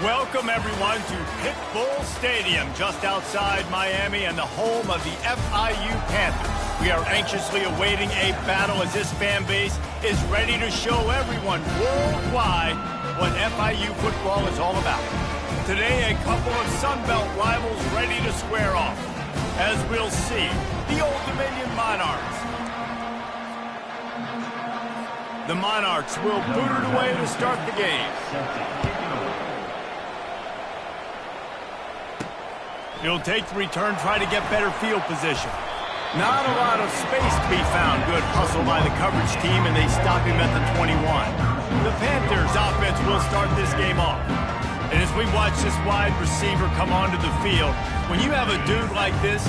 Welcome, everyone, to Pitbull Stadium, just outside Miami and the home of the FIU Panthers. We are anxiously awaiting a battle as this fan base is ready to show everyone worldwide what FIU football is all about. Today, a couple of Sun Belt rivals ready to square off. As we'll see, the Old Dominion Monarchs. The Monarchs will boot it away to start the game. He'll take the return, try to get better field position. Not a lot of space to be found. Good hustle by the coverage team, and they stop him at the 21. The Panthers offense will start this game off. And as we watch this wide receiver come onto the field, when you have a dude like this,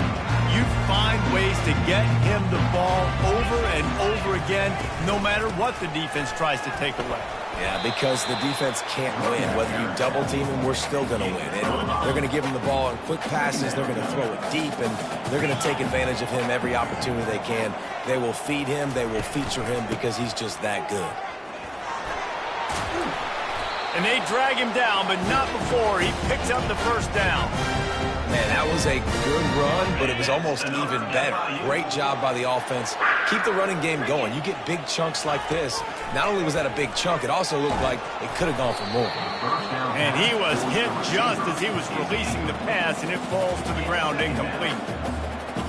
you find ways to get him the ball over and over again, no matter what the defense tries to take away. Yeah, because the defense can't win. Whether you double team him, we're still going to win. And they're going to give him the ball in quick passes. They're going to throw it deep, and they're going to take advantage of him every opportunity they can. They will feed him. They will feature him because he's just that good. And they drag him down, but not before he picks up the first down. Man, that was a good run, but it was almost even better. Great job by the offense. Keep the running game going. You get big chunks like this. Not only was that a big chunk, it also looked like it could have gone for more. And he was hit just as he was releasing the pass, and it falls to the ground incomplete.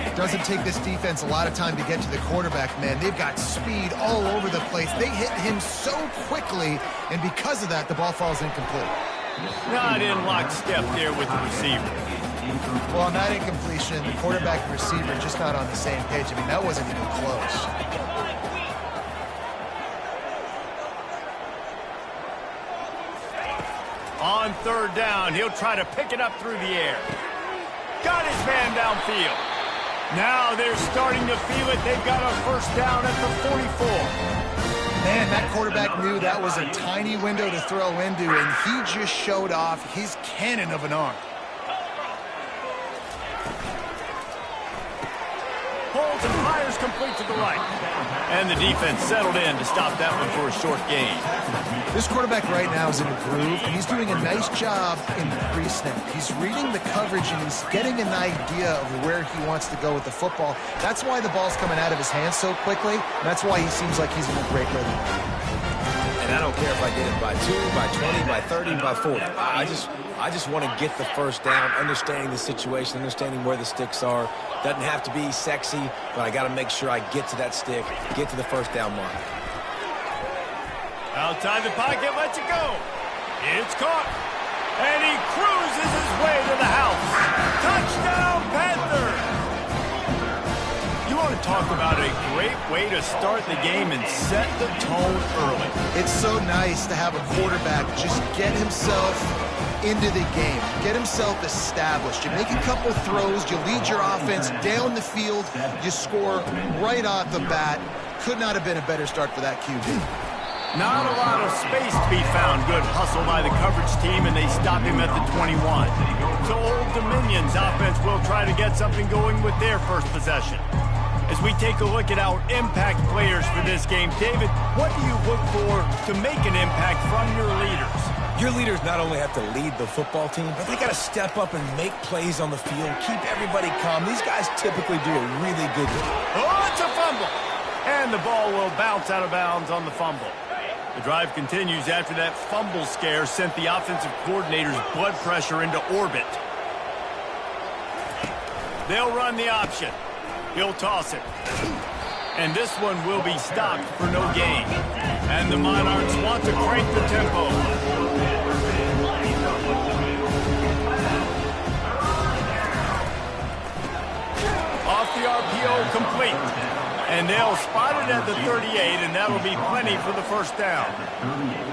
It doesn't take this defense a lot of time to get to the quarterback, man. They've got speed all over the place. They hit him so quickly, and because of that, the ball falls incomplete. Not in lockstep there with the receiver. Well, on that incompletion, the quarterback and receiver just not on the same page. I mean, that wasn't even close. On third down, he'll try to pick it up through the air. Got his man downfield. Now they're starting to feel it. They've got a first down at the 44. Man, that quarterback knew that was a tiny window to throw into, and he just showed off his cannon of an arm. Holds and fires complete to the right. And the defense settled in to stop that one for a short gain. This quarterback right now is in a groove, and he's doing a nice job in the pre-snap. He's reading the coverage, and he's getting an idea of where he wants to go with the football. That's why the ball's coming out of his hands so quickly, and that's why he seems like he's in a great rhythm. And I don't care if I get it by 2, by 20, by 30, by 40. I just want to get the first down, understanding the situation, understanding where the sticks are. Doesn't have to be sexy, but I got to make sure I get to that stick, get to the first down mark. Outside the pocket, lets it go. It's caught. And he cruises his way to the house. Touchdown, Panthers! You want to talk about a great way to start the game and set the tone early. It's so nice to have a quarterback just get himself into the game, get himself established. You make a couple throws, you lead your offense down the field, you score right off the bat. Could not have been a better start for that QB. Not a lot of space to be found. Good hustle by the coverage team, and they stop him at the 21. So Old Dominion's offense will try to get something going with their first possession. As we take a look at our impact players for this game, David, what do you look for to make an impact from your leaders? Your leaders not only have to lead the football team, but they got to step up and make plays on the field, keep everybody calm. These guys typically do a really good job. Oh, it's a fumble! And the ball will bounce out of bounds on the fumble. The drive continues after that fumble scare sent the offensive coordinator's blood pressure into orbit. They'll run the option. He'll toss it. And this one will be stopped for no gain. And the Monarchs want to crank the tempo. Off the RPO, complete. And they'll spot it at the 38, and that'll be plenty for the first down.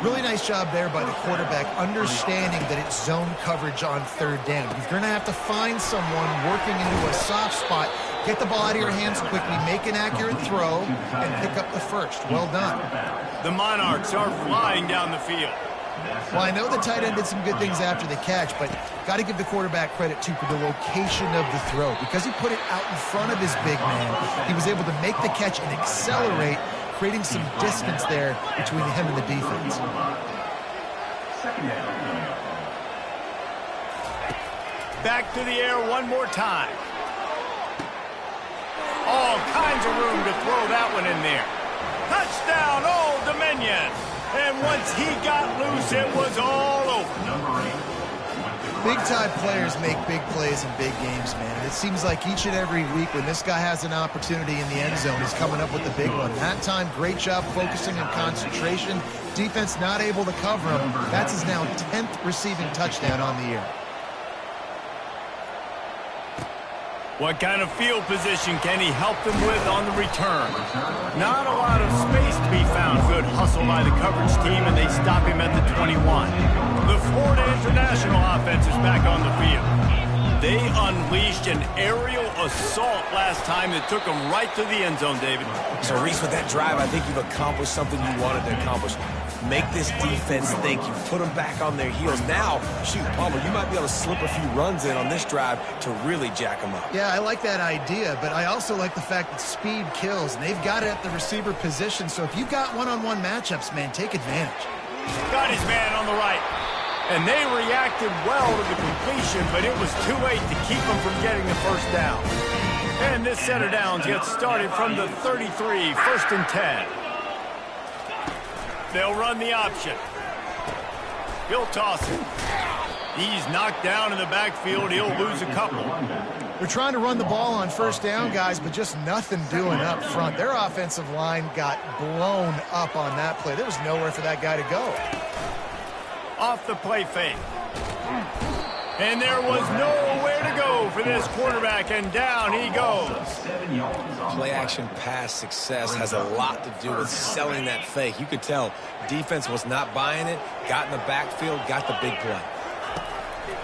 Really nice job there by the quarterback, understanding that it's zone coverage on third down. You're going to have to find someone working into a soft spot, get the ball out of your hands quickly, make an accurate throw, and pick up the first. Well done. The Monarchs are flying down the field. Well, I know the tight end did some good things after the catch, but got to give the quarterback credit, too, for the location of the throw. Because he put it out in front of his big man, he was able to make the catch and accelerate, creating some distance there between him and the defense. back to the air one more time. All kinds of room to throw that one in there. Touchdown, Old Dominion. And once he got loose, it was all over. Big-time players make big plays in big games, man. And it seems like each and every week when this guy has an opportunity in the end zone, he's coming up with the big one. That time, great job focusing and concentration. Defense not able to cover him. That's his now 10th receiving touchdown on the year. What kind of field position can he help them with on the return? Not a lot of space to be found. Good hustle by the coverage team, and they stop him at the 21. The Florida International offense is back on the field. They unleashed an aerial assault last time that took them right to the end zone, David. So, Reese, with that drive, I think you've accomplished something you wanted to accomplish. Make this defense think. You put them back on their heels. Now, shoot, Palmer, you might be able to slip a few runs in on this drive to really jack them up. Yeah, I like that idea, but I also like the fact that speed kills, and they've got it at the receiver position. So if you've got one-on-one matchups, man, take advantage. Got his man on the right. And they reacted well to the completion, but it was too late to keep them from getting the first down. And this set of downs gets started from the 33, 1st and 10. They'll run the option. He'll toss it. He's knocked down in the backfield. He'll lose a couple. They're trying to run the ball on first down, guys, but just nothing doing up front. Their offensive line got blown up on that play. There was nowhere for that guy to go. Off the play fake. And there was nowhere to go for this quarterback, and down he goes. Play-action pass success has a lot to do with selling that fake. You could tell defense was not buying it, got in the backfield, got the big play.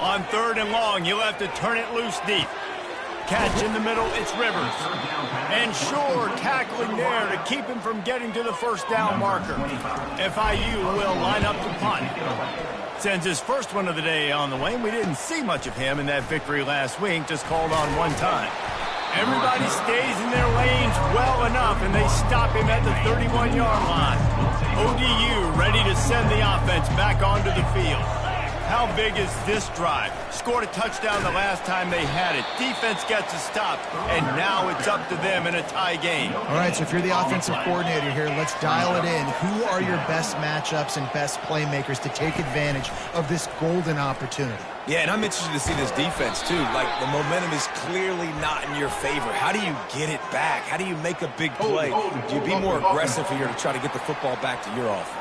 On 3rd and long, you'll have to turn it loose deep. Catch in the middle, it's Rivers. And Shore tackling there to keep him from getting to the first down marker. FIU will line up to punt. Sends his first one of the day on the way. We didn't see much of him in that victory last week, just called on one time. Everybody stays in their lanes well enough, and they stop him at the 31-yard line. ODU ready to send the offense back onto the field. How big is this drive? Scored a touchdown the last time they had it. Defense gets a stop, and now it's up to them in a tie game. All right, so if you're the offensive coordinator here, let's dial it in. Who are your best matchups and best playmakers to take advantage of this golden opportunity? Yeah, and I'm interested to see this defense, too. Like, the momentum is clearly not in your favor. How do you get it back? How do you make a big play? Do you be more aggressive here to try to get the football back to your offense?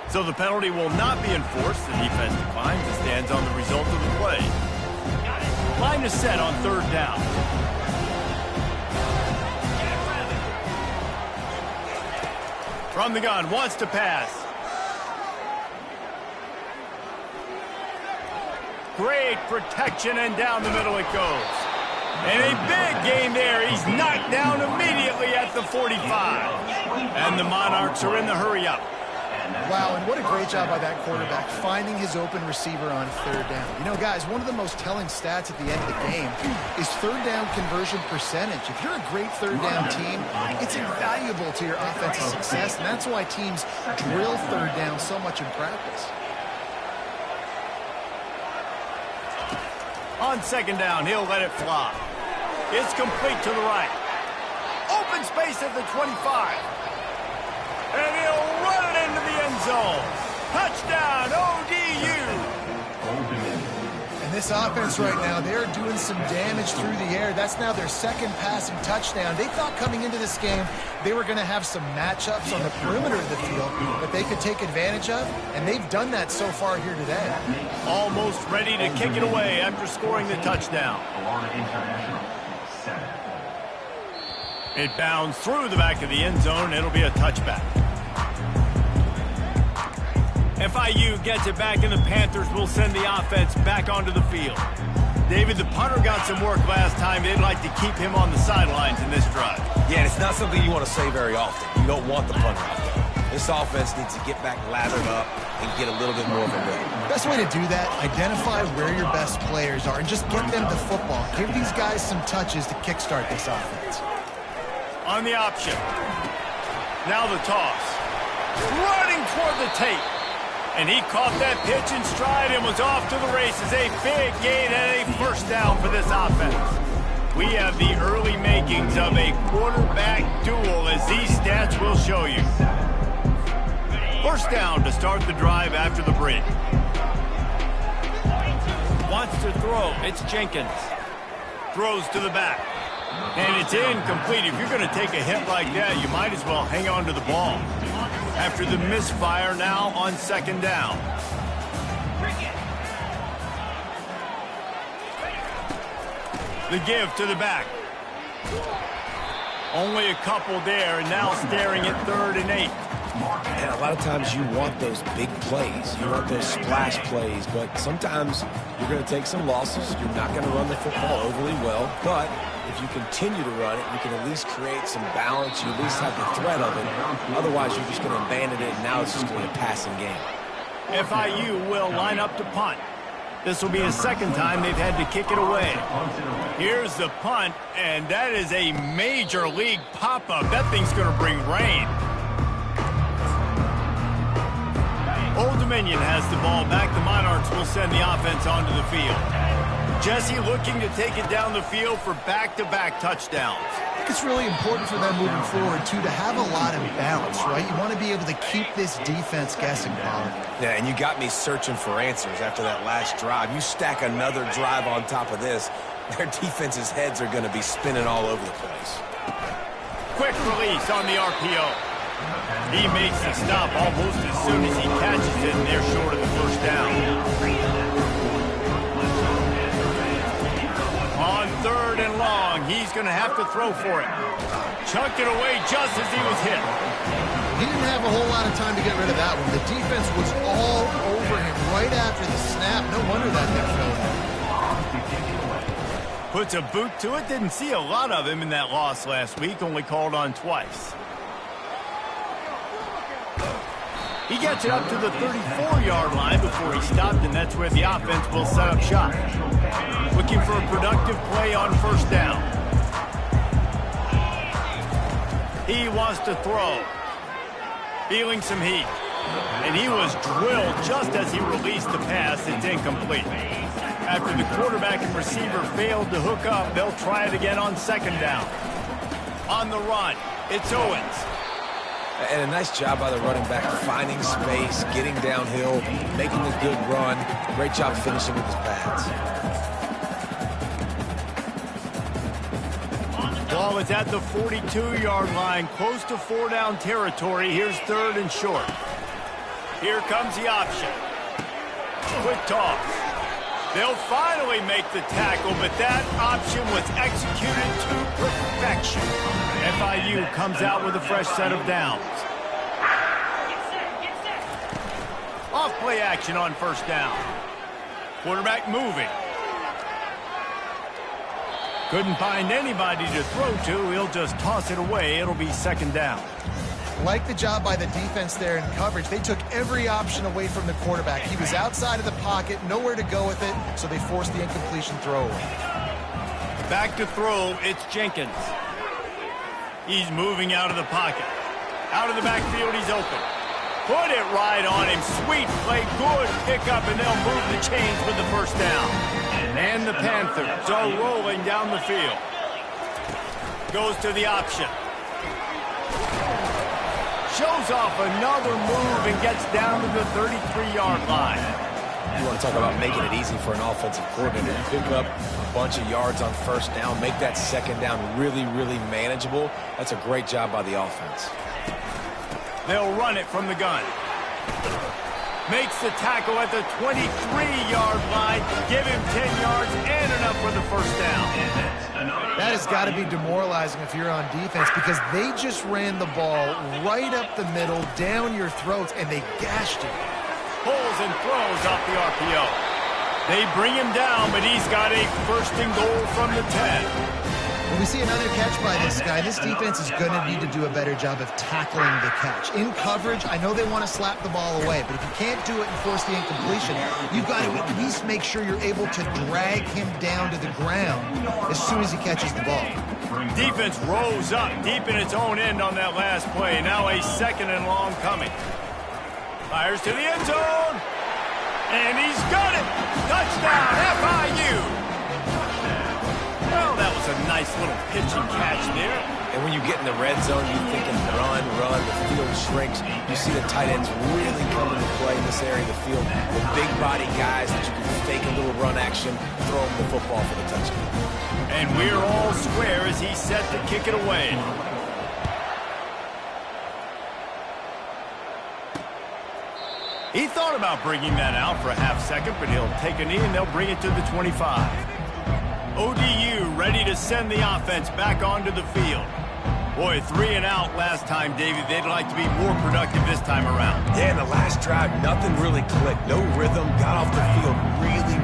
So the penalty will not be enforced. The defense declines and stands on the result of the play. Line is set on 3rd down. From the gun, wants to pass. Great protection, and down the middle it goes. And a big gain there. He's knocked down immediately at the 45. And the Monarchs are in the hurry-up. Wow, and what a great job by that quarterback, finding his open receiver on 3rd down. You know, guys, one of the most telling stats at the end of the game is 3rd down conversion percentage. If you're a great 3rd down team, it's invaluable to your offensive success, and that's why teams drill 3rd down so much in practice. On 2nd down, he'll let it fly. It's complete to the right. Open space at the 25. And he'll run it into the end zone. Touchdown, ODU. And this offense right now, they're doing some damage through the air. That's now their 2nd passing touchdown. They thought coming into this game they were going to have some matchups on the perimeter of the field that they could take advantage of, and they've done that so far here today. Almost ready to kick it away after scoring the touchdown. It bounds through the back of the end zone. It'll be a touchback. FIU gets it back, and the Panthers will send the offense back onto the field. David, the punter got some work last time. They'd like to keep him on the sidelines in this drive. Yeah, and it's not something you want to say very often. You don't want the punter out there. This offense needs to get back lathered up and get a little bit more of a rhythm. Best way to do that, identify where your best players are and just get them the football. Give these guys some touches to kickstart this offense. On the option. Now the toss. Running toward the tape. And he caught that pitch in stride and was off to the races. A big gain and a first down for this offense. We have the early makings of a quarterback duel, as these stats will show you. First down to start the drive after the break. Wants to throw. It's Jenkins. Throws to the back. And it's incomplete. If you're going to take a hit like that, you might as well hang on to the ball. After the misfire, now on second down. The give to the back. Only a couple there, and now staring at 3rd and 8. And a lot of times you want those big plays. You want those splash plays, but sometimes you're going to take some losses. You're not going to run the football overly well, but if you continue to run it, you can at least create some balance. You at least have the threat of it. Otherwise, you're just going to abandon it, and now it's just going to be a passing game. FIU will line up to punt. This will be the second time they've had to kick it away. Here's the punt, and that is a major league pop-up. That thing's going to bring rain. Old Dominion has the ball back. The Monarchs will send the offense onto the field. Jesse looking to take it down the field for back-to-back touchdowns. I think it's really important for them moving forward, too, to have a lot of balance, right? You want to be able to keep this defense guessing, Pollard. Yeah, and you got me searching for answers after that last drive. You stack another drive on top of this, their defense's heads are going to be spinning all over the place. Quick release on the RPO. He makes the stop almost as soon as he catches it, and they're short of the first down. On 3rd and long, he's going to have to throw for it. Chucked it away just as he was hit. He didn't have a whole lot of time to get rid of that one. The defense was all over him right after the snap. No wonder that thing fell. Puts a boot to it. Didn't see a lot of him in that loss last week. Only called on twice. He gets it up to the 34-yard line before he stopped, and that's where the offense will set up shop. Looking for a productive play on first down. He wants to throw. Feeling some heat. And he was drilled just as he released the pass. It's incomplete. After the quarterback and receiver failed to hook up, they'll try it again on second down. On the run, it's Owens. And a nice job by the running back, finding space, getting downhill, making a good run. Great job finishing with his pads. Ball is at the 42-yard line, close to 4-down territory. Here's 3rd and short. Here comes the option. Quick toss. They'll finally make the tackle, but that option was executed to perfection. FIU comes out with a fresh set of downs. Off play action on first down. Quarterback moving. Couldn't find anybody to throw to. He'll just toss it away. It'll be second down. Like the job by the defense there in coverage. They took every option away from the quarterback. He was outside of the pocket, nowhere to go with it, so they forced the incompletion throw away. Back to throw, it's Jenkins. He's moving out of the pocket. Out of the backfield, he's open. Put it right on him. Sweet play, good pickup, and they'll move the chains with the first down. And the Panthers are rolling down the field. Goes to the option. Shows off another move and gets down to the 33-yard line. You want to talk about making it easy for an offensive coordinator to pick up a bunch of yards on first down, make that second down really, really manageable. That's a great job by the offense. They'll run it from the gun. Makes the tackle at the 23-yard line. Give him 10 yards and enough for the first down. That has got to be demoralizing if you're on defense, because they just ran the ball right up the middle, down your throats, and they gashed you. Pulls and throws off the RPO. They bring him down, but he's got a first and goal from the 10. When we see another catch by this guy, this defense is going to need to do a better job of tackling the catch. In coverage, I know they want to slap the ball away, but if you can't do it and force the incompletion, you've got to at least make sure you're able to drag him down to the ground as soon as he catches the ball. Defense rose up deep in its own end on that last play. Now a second and long coming. Fires to the end zone. And he's got it! Touchdown, FIU! Well, that was a nice little pitching catch there. And when you get in the red zone, you're thinking run, the field shrinks. You see the tight ends really come into play in this area of the field. The big body guys that you can fake a little run action, throw them the football for the touchdown. And we're all square as he's set to kick it away. He thought about bringing that out for a half second, but he'll take a knee and they'll bring it to the 25. ODU ready to send the offense back onto the field. Boy, 3 and out last time, David. They'd like to be more productive this time around. Yeah, in the last drive, nothing really clicked. No rhythm, got off the field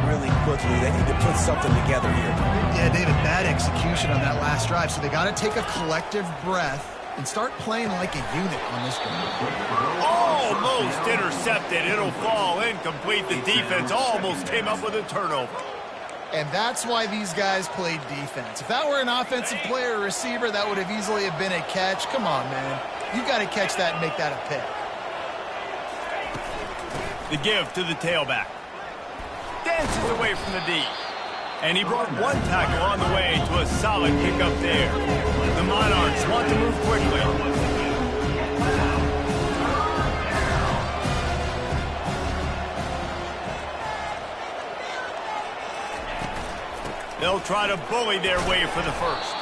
really quickly. They need to put something together here. Yeah, David, bad execution on that last drive, so they got to take a collective breath and start playing like a unit on this drive. Almost intercepted. It'll fall incomplete. The defense almost came up with a turnover. And that's why these guys played defense. If that were an offensive player or receiver, that would have easily have been a catch. Come on, man. You got to catch that and make that a pick. The give to the tailback. Dances away from the D. And he brought one tackle on the way to a solid pickup there. The Monarchs want to move quickly. They'll try to bully their way for the first.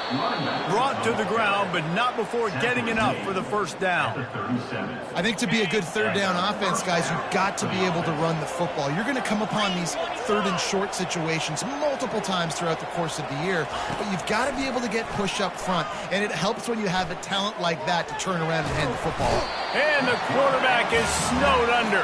Brought to the ground, but not before getting enough for the first down. I think to be a good third down offense, guys, you've got to be able to run the football. You're going to come upon these third and short situations multiple times throughout the course of the year, but you've got to be able to get push up front, and it helps when you have a talent like that to turn around and hand the football. And the quarterback is snowed under.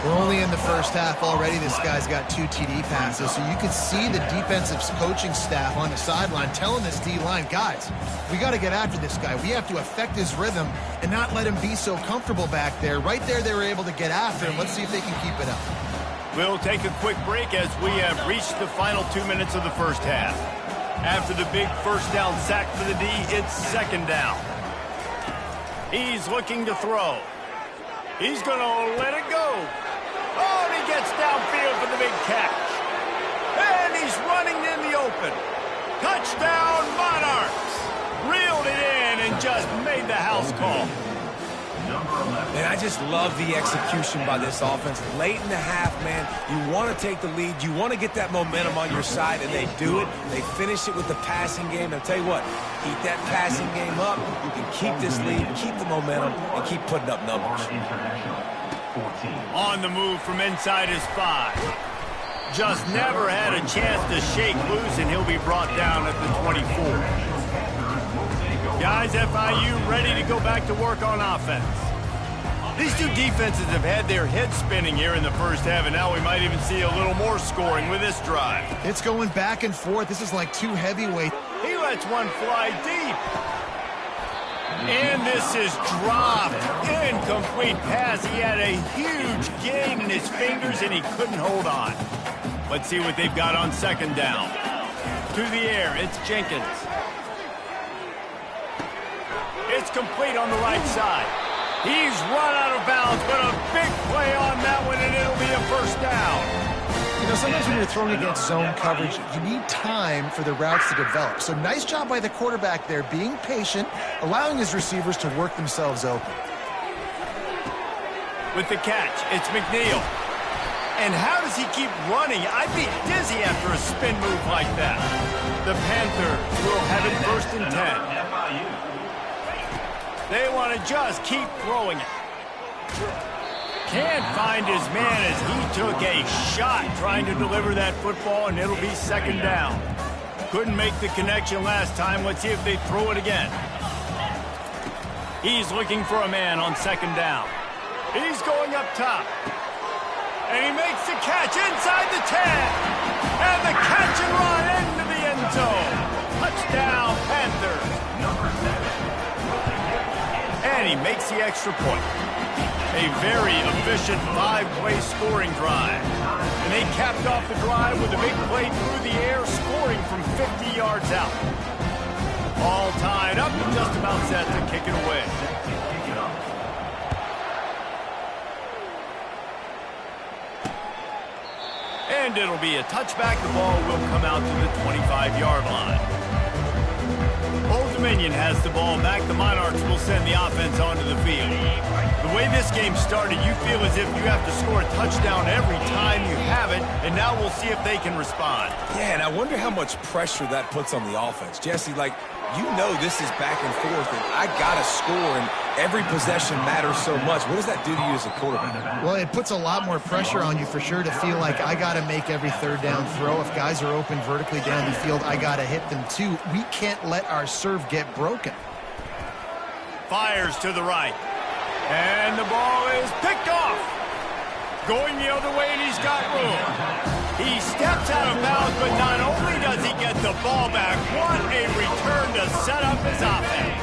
We're only in the first half already. This guy's got 2 TD passes, so you can see the defensive coaching staff on the sideline telling this D-line, guys, we got to get after this guy. We have to affect his rhythm and not let him be so comfortable back there. Right there, they were able to get after him. Let's see if they can keep it up. We'll take a quick break as we have reached the final 2 minutes of the first half. After the big first down sack for the D, it's second down. He's looking to throw. He's going to let it go. Oh, and he gets downfield for the big catch. And he's running in the open. Touchdown, Monarchs. Reeled it in and just made the house call. Man, I just love the execution by this offense. Late in the half, man, you want to take the lead. You want to get that momentum on your side, and they do it. They finish it with the passing game. I'll tell you what, keep that passing game up. You can keep this lead, keep the momentum, and keep putting up numbers. On the move from inside his 5. Just never had a chance to shake loose, and he'll be brought down at the 24. Guys, FIU ready to go back to work on offense. These two defenses have had their heads spinning here in the first half, and now we might even see a little more scoring with this drive. It's going back and forth. This is like 2 heavyweights. He lets one fly deep. And this is dropped. Incomplete pass. He had a huge gain in his fingers, and he couldn't hold on. Let's see what they've got on second down. To the air, it's Jenkins. It's complete on the right side. He's run out of bounds, but a big play on that one, and it'll be a first down. You know, sometimes when you're throwing against zone coverage, you need time for the routes to develop. So nice job by the quarterback there, being patient, allowing his receivers to work themselves open. With the catch, it's McNeil. And how does he keep running? I'd be dizzy after a spin move like that. The Panthers will have it first and 10. They want to just keep throwing it. Can't find his man as he took a shot trying to deliver that football, and it'll be second down. Couldn't make the connection last time. Let's see if they throw it again. He's looking for a man on second down. He's going up top. And he makes the catch inside the 10. And the catch and run into the end zone. Touchdown, Panthers. And he makes the extra point. A very efficient 5-play scoring drive. And they capped off the drive with a big play through the air, scoring from 50 yards out. All tied up and just about set to kick it away. And it'll be a touchback. The ball will come out to the 25-yard line. Old Dominion has the ball back. The Monarchs will send the offense onto the field. The way this game started, you feel as if you have to score a touchdown every time you have it, and now we'll see if they can respond. Yeah, and I wonder how much pressure that puts on the offense. Jesse, like, you know this is back and forth, and I got to score, and every possession matters so much. What does that do to you as a quarterback? Well, it puts a lot more pressure on you for sure to feel like I got to make every third down throw. If guys are open vertically down the field, I got to hit them too. We can't let our serve get broken. Fires to the right. And the ball is picked off. Going the other way, and he's got room. He steps out of bounds, but not only does he get the ball back, what a return to set up his offense.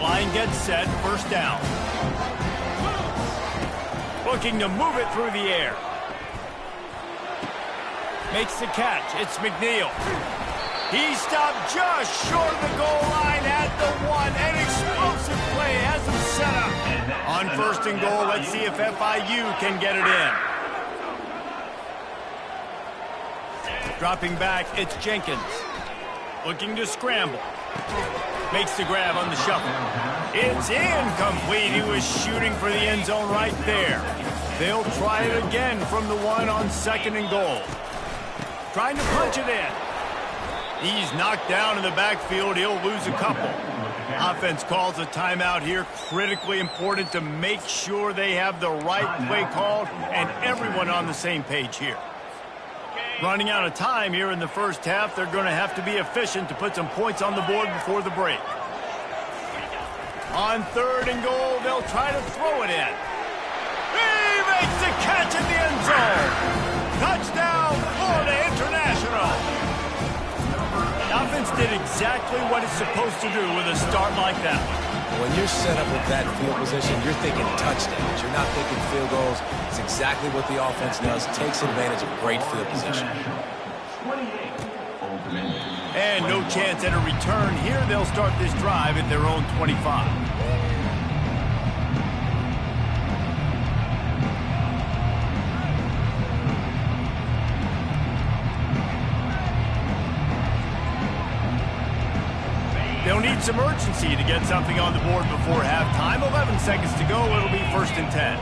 Line gets set, first down. Looking to move it through the air. Makes the catch. It's McNeil. He stopped just short of the goal line at the 1. An explosive play has him set up. On first and goal, let's see if FIU can get it in. Dropping back, it's Jenkins. Looking to scramble. Makes the grab on the shuffle. It's incomplete. He was shooting for the end zone right there. They'll try it again from the 1 on second and goal. Trying to punch it in. He's knocked down in the backfield. He'll lose a couple. Offense calls a timeout here. Critically important to make sure they have the right play called and everyone on the same page here. Running out of time here in the first half. They're going to have to be efficient to put some points on the board before the break. On third and goal, they'll try to throw it in. He makes the catch in the end zone. Touchdown, Florida International. The offense did exactly what it's supposed to do with a start like that one. When you're set up with that field position, you're thinking touchdowns. You're not thinking field goals. It's exactly what the offense does. Takes advantage of great field position. And no chance at a return here. They'll start this drive at their own 25. They'll need some urgency to get something on the board before halftime. 11 seconds to go. It'll be first and 10.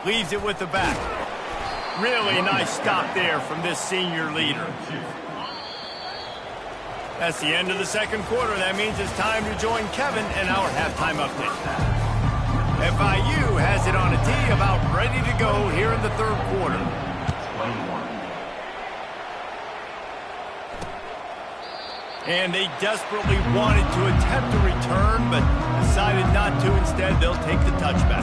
Leaves it with the back. Really nice stop there from this senior leader. That's the end of the second quarter. That means it's time to join Kevin and our halftime update. FIU has it on a tee, about ready to go here in the third quarter. And they desperately wanted to attempt a return, but decided not to. Instead, they'll take the touchback.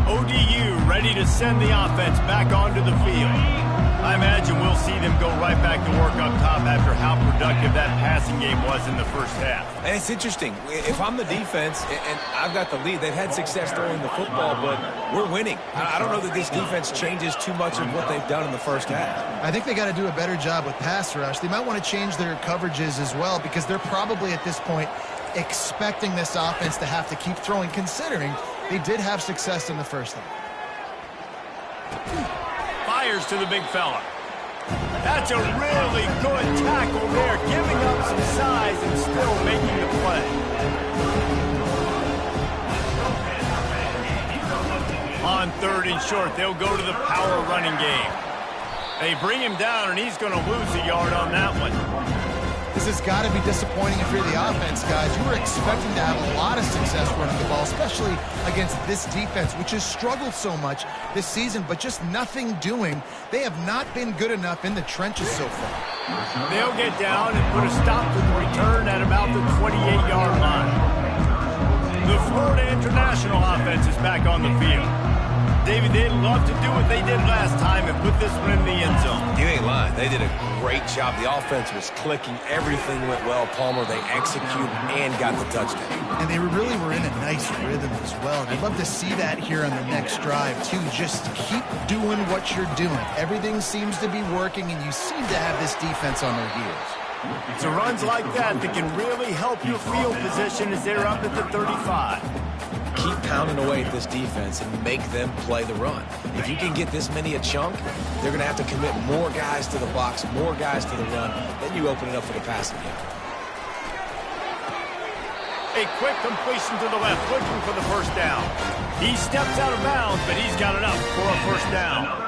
ODU ready to send the offense back onto the field. I imagine we'll see them go right back to work up top after how productive that passing game was in the first half. And it's interesting. If I'm the defense and I've got the lead, they've had success throwing the football, but we're winning. I don't know that this defense changes too much of what they've done in the first half. I think they got to do a better job with pass rush. They might want to change their coverages as well, because they're probably at this point expecting this offense to have to keep throwing, considering they did have success in the first half. Fires to the big fella. That's a really good tackle there, giving up some size and still making the play. On third and short, they'll go to the power running game. They bring him down, and he's going to lose a yard on that one. This has got to be disappointing if you're the offense, guys. You were expecting to have a lot of success running the ball, especially against this defense, which has struggled so much this season, but just nothing doing. They have not been good enough in the trenches so far. They'll get down and put a stop to the return at about the 28-yard line. The Florida International offense is back on the field. David, they'd love to do what they did last time and put this one in the end zone. You ain't lying. They did a great job. The offense was clicking. Everything went well. Palmer, they executed and got the touchdown. And they really were in a nice rhythm as well. And I'd love to see that here on the next drive, too. Just keep doing what you're doing. Everything seems to be working, and you seem to have this defense on their heels. It's runs like that that can really help your field position as they're up at the 35. keep pounding away at this defense and make them play the run. If you can get this many a chunk, they're going to have to commit more guys to the box, more guys to the run. Then you open it up for the passing game. A quick completion to the left, looking for the first down. He steps out of bounds, but he's got enough for a first down.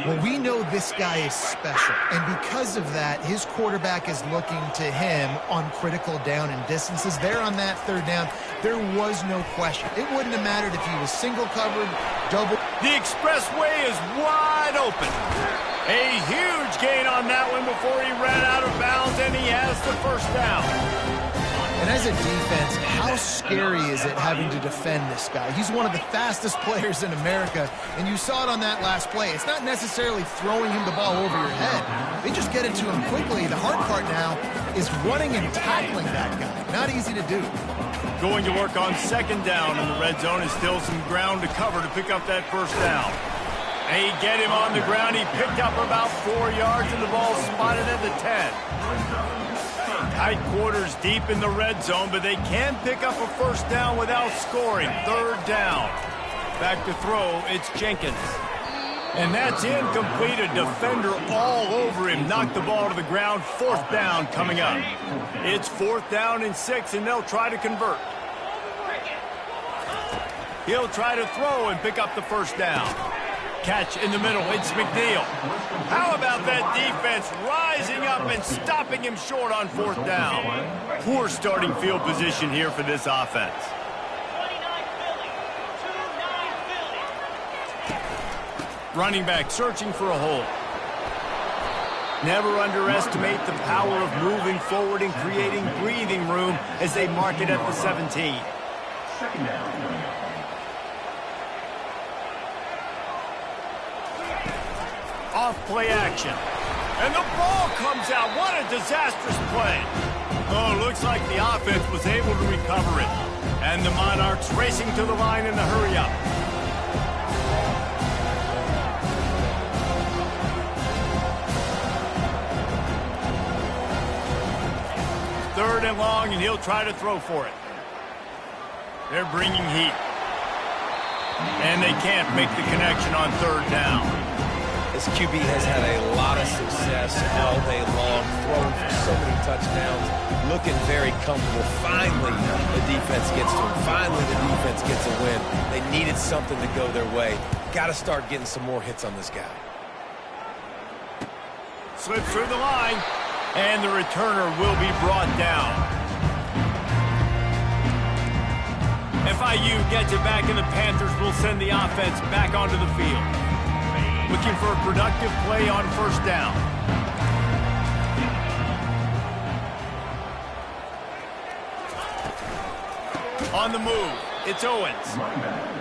Well, we know this guy is special, and because of that, his quarterback is looking to him on critical down and distances. There on that third down, there was no question. It wouldn't have mattered if he was single covered, double. The expressway is wide open. A huge gain on that one before he ran out of bounds, and he has the first down. And as a defense, how scary is it having to defend this guy? He's one of the fastest players in America, and you saw it on that last play. It's not necessarily throwing him the ball over your head. They just get it to him quickly. The hard part now is running and tackling that guy. Not easy to do. Going to work on second down in the red zone is still some ground to cover to pick up that first down. They get him on the ground. He picked up about 4 yards, and the ball spotted at the 10. Tight quarters deep in the red zone, but they can pick up a first down without scoring. Third down. Back to throw, it's Jenkins. And that's incomplete. A defender all over him. Knocked the ball to the ground. Fourth down coming up. It's 4th down and 6, and they'll try to convert. He'll try to throw and pick up the first down. Catch in the middle, it's McNeil. How about that defense rising up and stopping him short on 4th down? Poor starting field position here for this offense. Running back searching for a hole. Never underestimate the power of moving forward and creating breathing room as they mark it at the 17. Second down. Off play action. And the ball comes out. What a disastrous play. Oh, looks like the offense was able to recover it. And the Monarchs racing to the line in the hurry-up. Third and long, and he'll try to throw for it. They're bringing heat. And they can't make the connection on third down. This QB has had a lot of success all day long, throwing for so many touchdowns, looking very comfortable. Finally, the defense gets to him. Finally, the defense gets a win. They needed something to go their way. Got to start getting some more hits on this guy. Slips through the line, and the returner will be brought down. FIU gets it back, and the Panthers will send the offense back onto the field. Looking for a productive play on first down. On the move, it's Owens.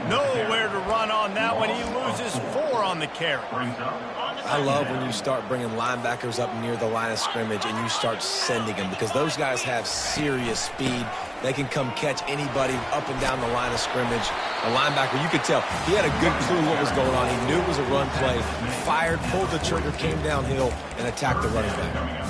Nowhere to run on that one. He loses 4 on the carry. I love when you start bringing linebackers up near the line of scrimmage and you start sending them, because those guys have serious speed. They can come catch anybody up and down the line of scrimmage. A linebacker, you could tell, he had a good clue what was going on. He knew it was a run play, fired, pulled the trigger, came downhill, and attacked the running back.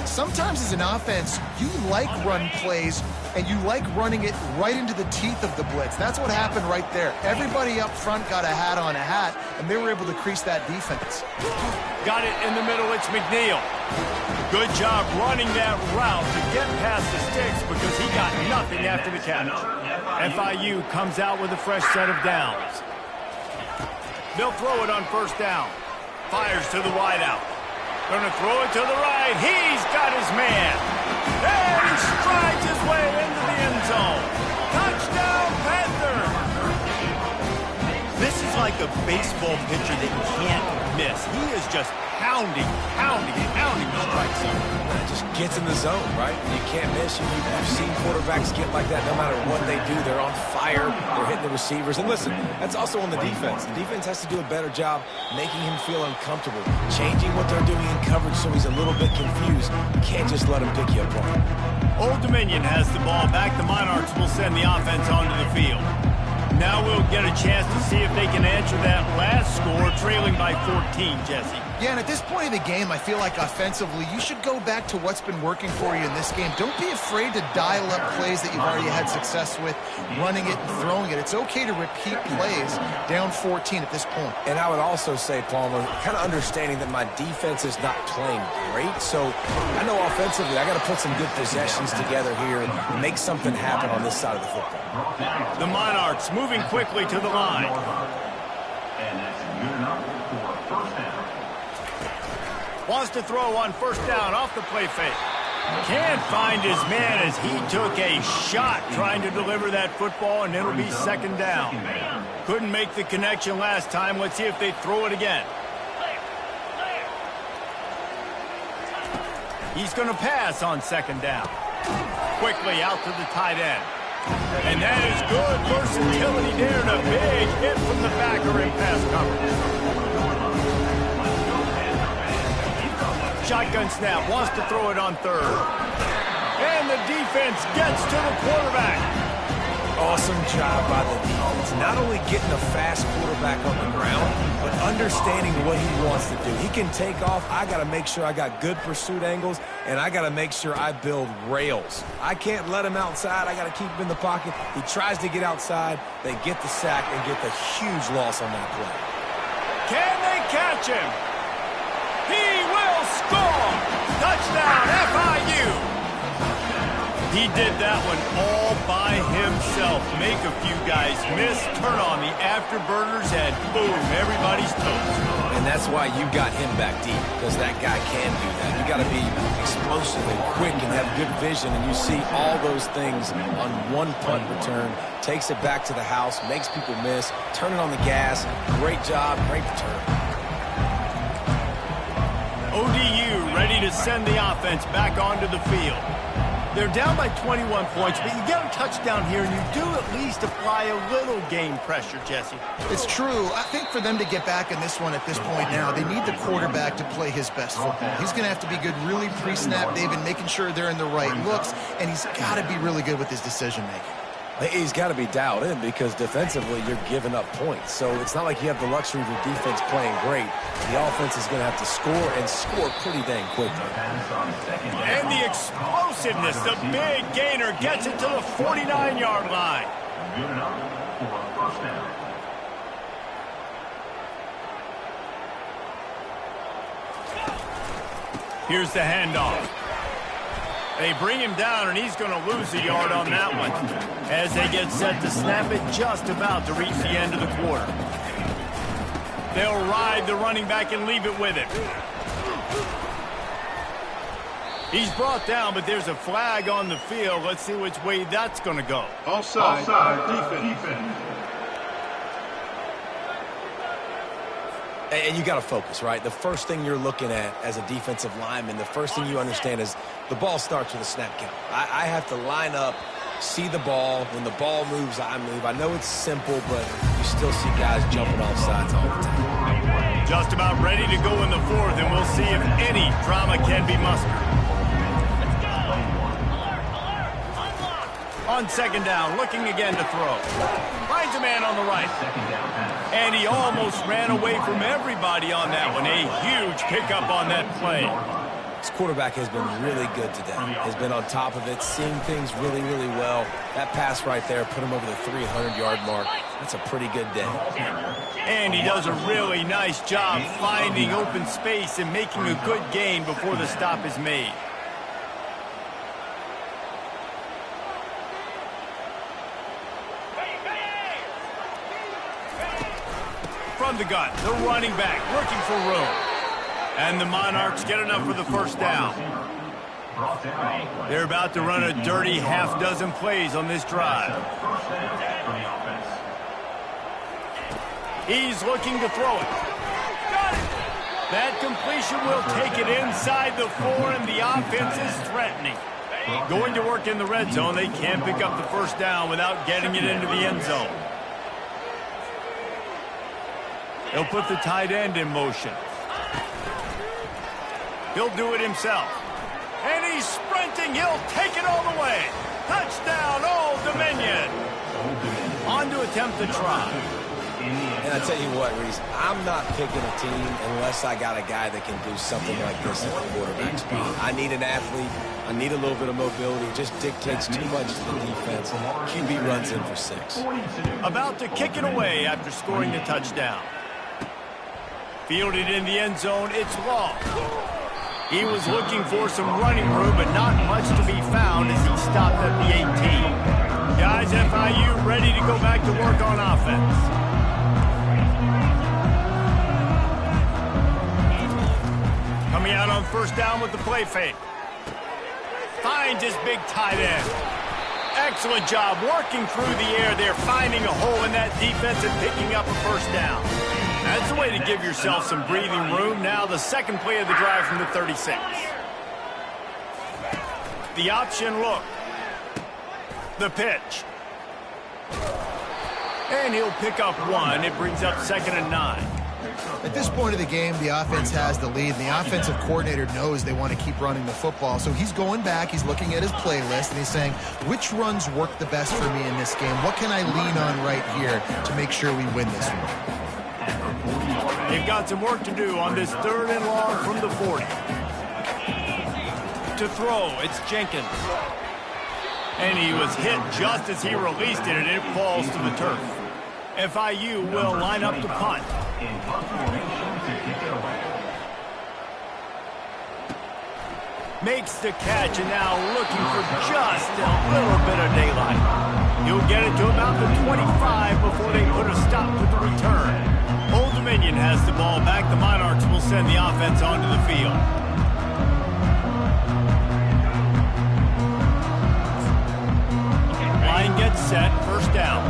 Sometimes as an offense, you like run plays, and you like running it right into the teeth of the blitz. That's what happened right there. Everybody up front got a hat on a hat, and they were able to crease that defense. Got it in the middle, it's McNeil. Good job running that route to get past the sticks because he got nothing after the catch. FIU comes out with a fresh set of downs. They'll throw it on first down. Fires to the wideout. Gonna throw it to the right. He's got his man. And he strides his way into the end zone. Touchdown, Panthers! This is like a baseball pitcher that you can't miss. He is just pounding the strike zone. It just gets in the zone, right? You can't miss. You've seen quarterbacks get like that no matter what they do. They're on fire. They're hitting the receivers. And listen, that's also on the defense. The defense has to do a better job making him feel uncomfortable, changing what they're doing in coverage so he's a little bit confused. You can't just let him pick you apart. Old Dominion has the ball back. The Monarchs will send the offense onto the field. Now we'll get a chance to see if they can answer that last score, trailing by 14, Jesse. Yeah, and at this point of the game, I feel like offensively, you should go back to what's been working for you in this game. Don't be afraid to dial up plays that you've already had success with, running it and throwing it. It's okay to repeat plays down 14 at this point. And I would also say, Palmer, kind of understanding that my defense is not playing great. So I know offensively I got to put some good possessions together here and make something happen on this side of the football. The Monarchs moving quickly to the line. And that's good enough for first down. Wants to throw on first down off the play fake. Can't find his man as he took a shot trying to deliver that football, and it'll be second down. Couldn't make the connection last time. Let's see if they throw it again. He's going to pass on second down. Quickly out to the tight end. And that is good versatility there, and a big hit from the backer in pass coverage. Shotgun snap, wants to throw it on third. And the defense gets to the quarterback. Awesome job by the defense. Not only getting a fast quarterback on the ground, but understanding what he wants to do. He can take off. I got to make sure I got good pursuit angles, and I got to make sure I build rails. I can't let him outside. I got to keep him in the pocket. He tries to get outside. They get the sack and get the huge loss on that play. Can they catch him? He will score! Touchdown, FIU! He did that one all by himself. Make a few guys miss, turn on the afterburners, and boom, everybody's toast. And that's why you got him back deep, because that guy can do that. You got to be explosive and quick and have good vision, and you see all those things on one punt return. Takes it back to the house, makes people miss, turning on the gas. Great job, great return. ODU ready to send the offense back onto the field. They're down by 21 points, but you get a touchdown here, and you do at least apply a little game pressure, Jesse. It's true. I think for them to get back in this one at this point now, they need the quarterback to play his best football. He's going to have to be good really pre-snap, David, making sure they're in the right looks, and he's got to be really good with his decision-making. He's got to be dialed in because defensively you're giving up points. So it's not like you have the luxury of your defense playing great. The offense is going to have to score and score pretty dang quickly. And the explosiveness, the big gainer gets it to the 49-yard line. Good enough for first down. Here's the handoff. They bring him down, and he's going to lose a yard on that one as they get set to snap it, just about to reach the end of the quarter. They'll ride the running back and leave it with him. He's brought down, but there's a flag on the field. Let's see which way that's going to go. Offside. Defense. And you got to focus, right? The first thing you're looking at as a defensive lineman, the first thing you understand is the ball starts with a snap count. I have to line up, see the ball. When the ball moves, I move. I know it's simple, but you still see guys jumping off sides all the time. Just about ready to go in the fourth, and we'll see if any drama can be mustered. On second down, looking again to throw. Finds a man on the right. And he almost ran away from everybody on that one. A huge pickup on that play. This quarterback has been really good today. Has been on top of it, seeing things really, really well. That pass right there put him over the 300-yard mark. That's a pretty good day. And he does a really nice job finding open space and making a good gain before the stop is made. From the gun, the running back looking for room. And the Monarchs get enough for the first down. They're about to run a dirty half-dozen plays on this drive. He's looking to throw it. That completion will take it inside the 4, and the offense is threatening. Going to work in the red zone, they can't pick up the first down without getting it into the end zone. He'll put the tight end in motion. He'll do it himself. And he's sprinting. He'll take it all the way. Touchdown, Old Dominion. On to attempt the try. And I tell you what, Reese, I'm not picking a team unless I got a guy that can do something like this at the quarterback spot. I need an athlete. I need a little bit of mobility. It just dictates too much to the defense. QB runs in for 6. About to kick it away after scoring the touchdown. Fielded in the end zone, it's long. He was looking for some running room, but not much to be found as he stopped at the 18. Guys, FIU ready to go back to work on offense. Coming out on first down with the play fake. Finds his big tight end. Excellent job working through the air there, finding a hole in that defense and picking up a first down. That's the way to give yourself some breathing room. Now the second play of the drive from the 36. The option look. The pitch. And he'll pick up 1. It brings up 2nd and 9. At this point of the game, the offense has the lead, and the offensive coordinator knows they want to keep running the football. So he's going back, he's looking at his playlist, and he's saying, which runs work the best for me in this game? What can I lean on right here to make sure we win this one? They've got some work to do on this 3rd and long from the 40. To throw, it's Jenkins. And he was hit just as he released it, and it falls to the turf. FIU will line up to punt. Makes the catch, and now looking for just a little bit of daylight. He'll get it to about the 25 before they put a stop to the return. Old Dominion has the ball back. The Monarchs will send the offense onto the field. Line gets set, first down.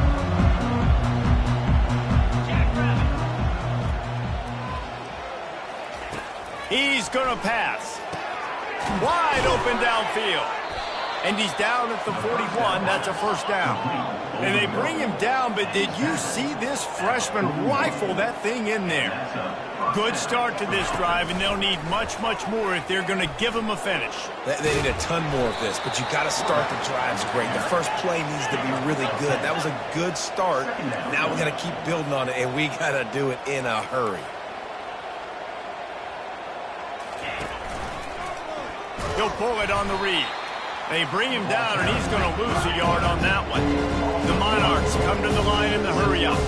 He's going to pass. Wide open downfield. And he's down at the 41. That's a first down. And they bring him down, but did you see this freshman rifle that thing in there? Good start to this drive, and they'll need much, much more if they're going to give him a finish. They need a ton more of this, but you got to start the drives great. The first play needs to be really good. That was a good start. Now we got to keep building on it, and we got to do it in a hurry. He'll pull it on the read. They bring him down, and he's going to lose a yard on that one. The Monarchs come to the line in the hurry-up.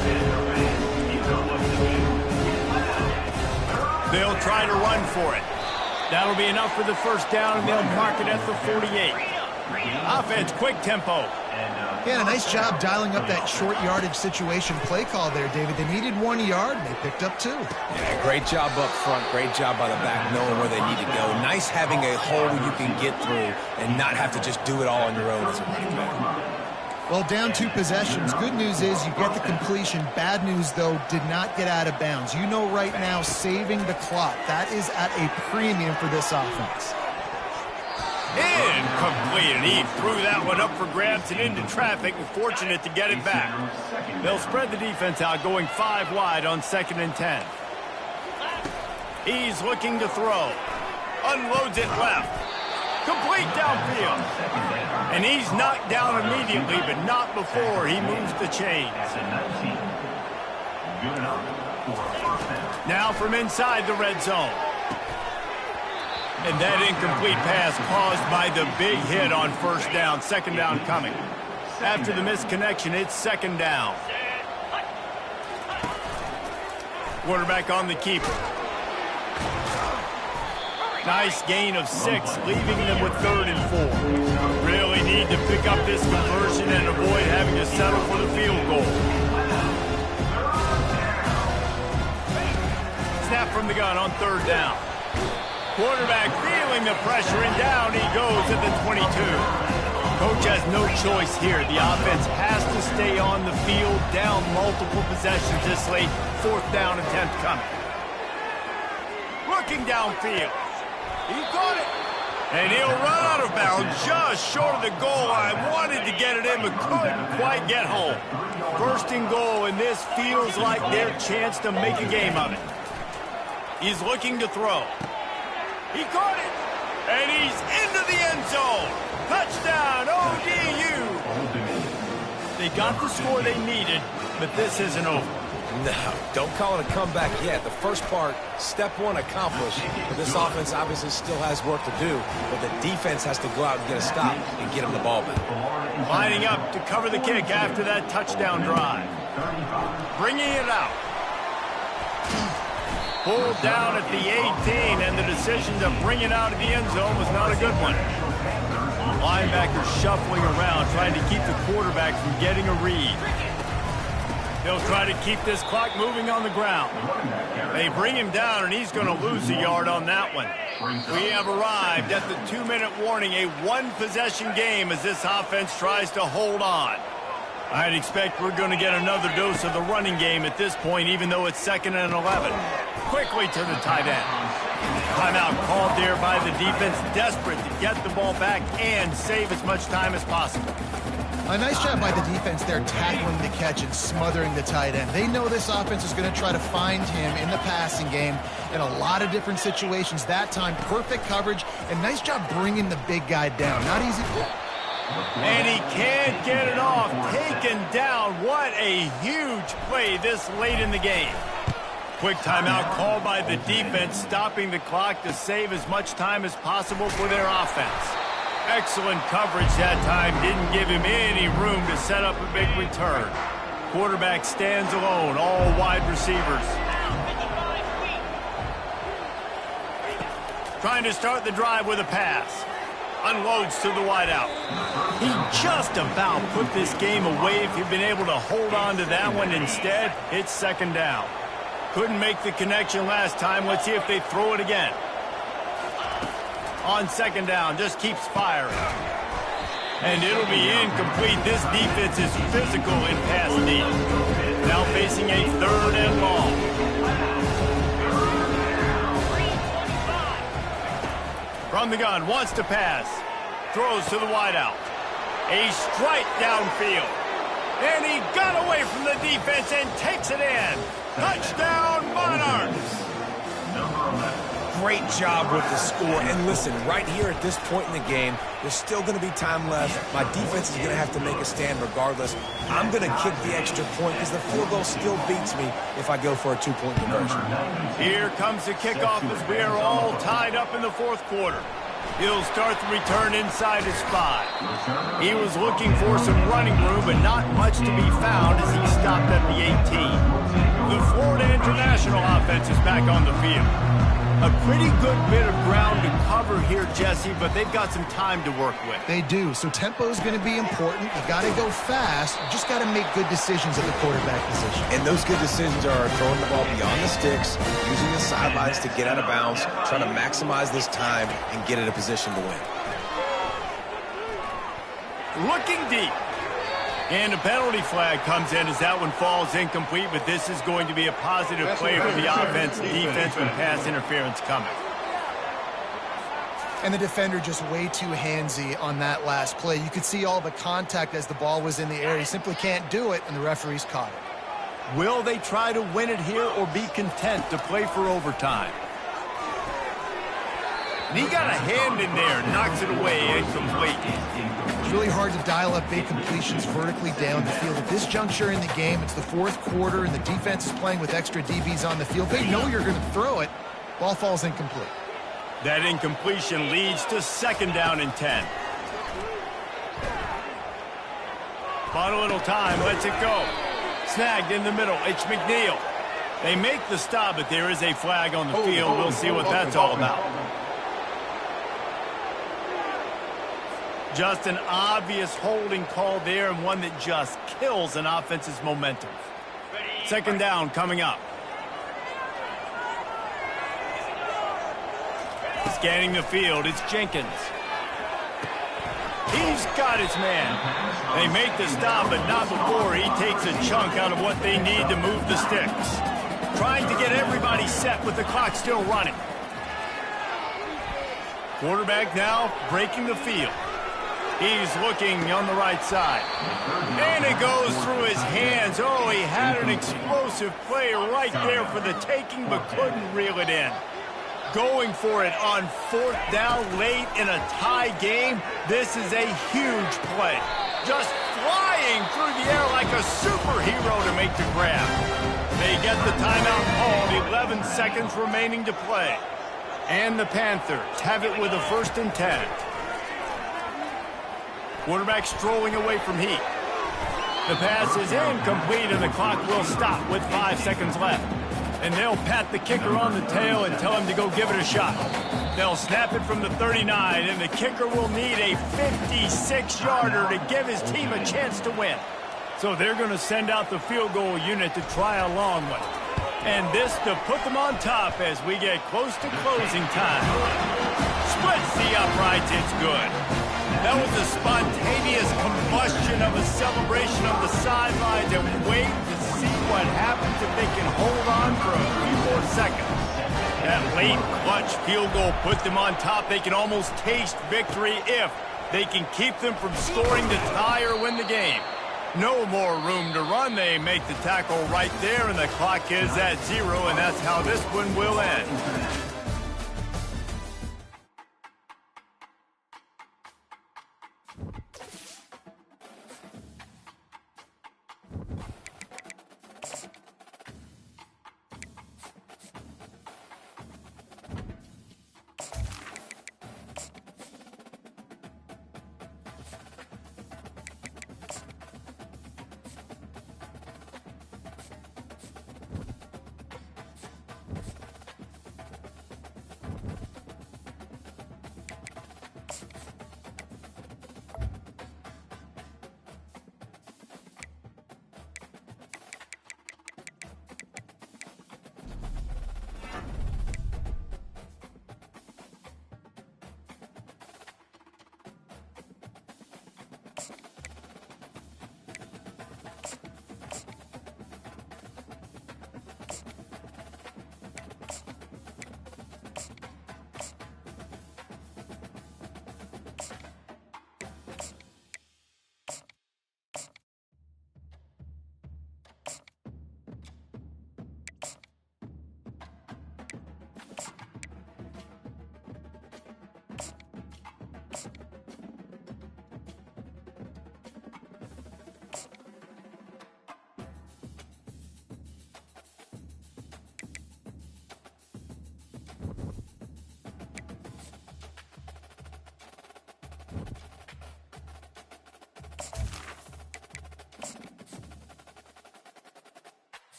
They'll try to run for it. That'll be enough for the first down, and they'll mark it at the 48. Offense, quick tempo. Yeah, a nice job dialing up that short yardage situation play call there, David. They needed 1 yard, and they picked up 2. Yeah, great job up front. Great job by the back, knowing where they need to go. Nice having a hole you can get through and not have to just do it all on your own as a running back. Well, down 2 possessions. Good news is you get the completion. Bad news, though, did not get out of bounds. You know right now, saving the clock. That is at a premium for this offense. Incomplete, and he threw that one up for grabs and into traffic, and fortunate to get it back. They'll spread the defense out, going 5 wide on 2nd and 10. He's looking to throw. Unloads it left. Complete downfield. And he's knocked down immediately, but not before he moves the chains. Now from inside the red zone. And that incomplete pass caused by the big hit on first down. 2nd down coming. After the missed connection, it's 2nd down. Quarterback on the keeper. Nice gain of 6, leaving them with 3rd and 4. Really need to pick up this conversion and avoid having to settle for the field goal. Snap from the gun on 3rd down. Quarterback feeling the pressure, and down he goes at the 22. Coach has no choice here. The offense has to stay on the field, down multiple possessions this late. 4th down attempt coming. Looking downfield. He caught it. And he'll run out of bounds just short of the goal line. Wanted to get it in, but couldn't quite get home. 1st and goal, and this feels like their chance to make a game of it. He's looking to throw. He caught it, and he's into the end zone. Touchdown, ODU. They got the score they needed, but this isn't over. No, don't call it a comeback yet. The first part, step one, accomplished. But this offense obviously still has work to do. But the defense has to go out and get a stop and get him the ball back. Lining up to cover the kick after that touchdown drive. Bringing it out. Pulled down at the 18, and the decision to bring it out of the end zone was not a good one. Linebacker shuffling around, trying to keep the quarterback from getting a read. He'll try to keep this clock moving on the ground. They bring him down, and he's going to lose a yard on that one. We have arrived at the 2-minute warning, a one-possession game as this offense tries to hold on. I'd expect we're going to get another dose of the running game at this point, even though it's 2nd and 11. Quickly to the tight end. Timeout called there by the defense, desperate to get the ball back and save as much time as possible. A nice job by the defense there, tackling the catch and smothering the tight end. They know this offense is going to try to find him in the passing game in a lot of different situations. That time, perfect coverage, and nice job bringing the big guy down. Not easy. And he can't get it off. Taken down. What a huge play this late in the game. Quick timeout called by the defense, stopping the clock to save as much time as possible for their offense. Excellent coverage that time. Didn't give him any room to set up a big return. Quarterback stands alone, all wide receivers. Trying to start the drive with a pass. Unloads to the wideout. He just about put this game away if he'd been able to hold on to that one. Instead, it's 2nd down. Couldn't make the connection last time. Let's see if they throw it again. On 2nd down, just keeps firing. And it'll be incomplete. This defense is physical in pass D. Now facing a 3rd and long. From the gun, wants to pass. Throws to the wideout. A strike downfield. And he got away from the defense and takes it in. Touchdown, Monarchs! Great job with the score. And listen, right here at this point in the game, there's still going to be time left. My defense is going to have to make a stand regardless. I'm going to kick the extra point because the field goal still beats me if I go for a 2-point conversion. Here comes the kickoff as we are all tied up in the 4th quarter. He'll start the return inside his 5. He was looking for some running room, but not much to be found as he stopped at the 18. The Florida International offense is back on the field. A pretty good bit of ground to cover here, Jesse, but they've got some time to work with. They do, so tempo is going to be important. You got to go fast. You just got to make good decisions at the quarterback position. And those good decisions are throwing the ball beyond the sticks, using the sidelines to get out of bounds, trying to maximize this time and get in a position to win. Looking deep. And a penalty flag comes in as that one falls incomplete, but this is going to be a positive play for the offense and defense with pass interference coming. And the defender just way too handsy on that last play. You could see all the contact as the ball was in the air. He simply can't do it, and the referee's caught it. Will they try to win it here or be content to play for overtime? And he got a hand in there, knocks it away, incomplete. It's really hard to dial up big completions vertically down the field. At this juncture in the game, it's the 4th quarter, and the defense is playing with extra DBs on the field. They know you're going to throw it. Ball falls incomplete. That incompletion leads to 2nd down and 10. Bought a little time, lets it go. Snagged in the middle, it's McNeil. They make the stop, but there is a flag on the field. We'll see what that's all about. Just an obvious holding call there, and one that just kills an offense's momentum. 2nd down coming up. Scanning the field, it's Jenkins. He's got his man. They make the stop, but not before he takes a chunk out of what they need to move the sticks. Trying to get everybody set with the clock still running. Quarterback now breaking the field. He's looking on the right side. And it goes through his hands. Oh, he had an explosive play right there for the taking, but couldn't reel it in. Going for it on 4th down late in a tie game. This is a huge play. Just flying through the air like a superhero to make the grab. They get the timeout called, 11 seconds remaining to play. And the Panthers have it with a 1st and 10. Quarterback strolling away from heat. The pass is incomplete, and the clock will stop with 5 seconds left. And they'll pat the kicker on the tail and tell him to go give it a shot. They'll snap it from the 39, and the kicker will need a 56-yarder to give his team a chance to win. So they're going to send out the field goal unit to try a long one. And this to put them on top as we get close to closing time. Splits the uprights, it's good. That was a spontaneous combustion of a celebration on the sidelines, and wait to see what happens if they can hold on for a few more seconds. That late clutch field goal put them on top. They can almost taste victory if they can keep them from scoring to tie or win the game. No more room to run. They make the tackle right there, and the clock is at 0, and that's how this one will end.